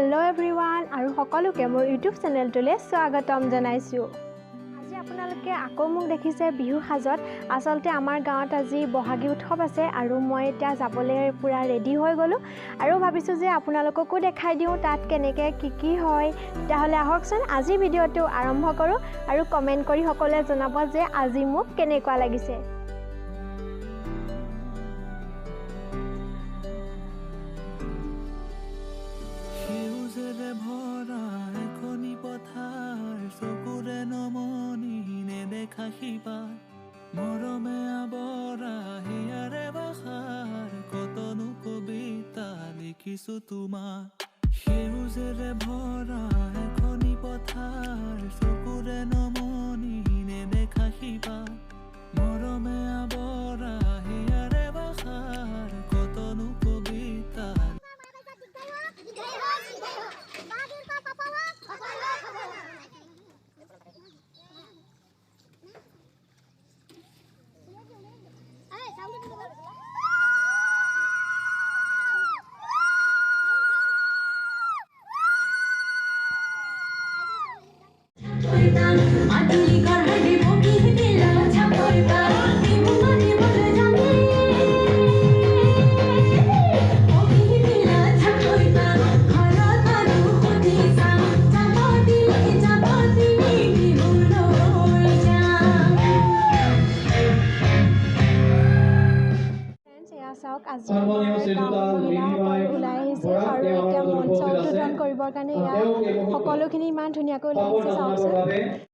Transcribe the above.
Hello everyone और सकलोके मोर YouTube चेनेलटोले स्वागतम जनाइছোঁ। আজি আপোনালোকে আকৌ মোক দেখিছে বিহু সাজত। আসলতে আমাৰ গাঁৱত আজি বহাগী উৎসৱ আছে আৰু মই এতিয়া যাবলৈ পুৰা ৰেডি হৈ গলো আৰু ভাবিছোঁ যে আপোনালোককো দেখাই দিওঁ তাত কেনেকৈ কি হয়। তেতিয়াহ'লে আহকচোন আজি ভিডিঅ'টো আৰম্ভ কৰোঁ আৰু কমেণ্ট কৰি সকলোৱে জনাব যে আজি মোক কেনেকুৱা লাগিছে। মৰমে আবৰা হিয়াৰে বাখাৰ কতনো কবিতা লিখিছো তোমাৰ সেউজেৰে ভৰা এখনি পথাৰ চকুৰে নমনি নেদেখা সিপাৰ মৰমে আবৰা হিয়াৰে বাখাৰ কতনো কবিতা চাওক আজি মহিলাসকল ওলাই আহিছে আৰু এতিয়া মঞ্চ উদ্বোধন কৰিবৰ কাৰণে ইয়াত সকলোখিনি ইমান ধুনীয়াকৈ ওলাই আহিছে চাওকচোন।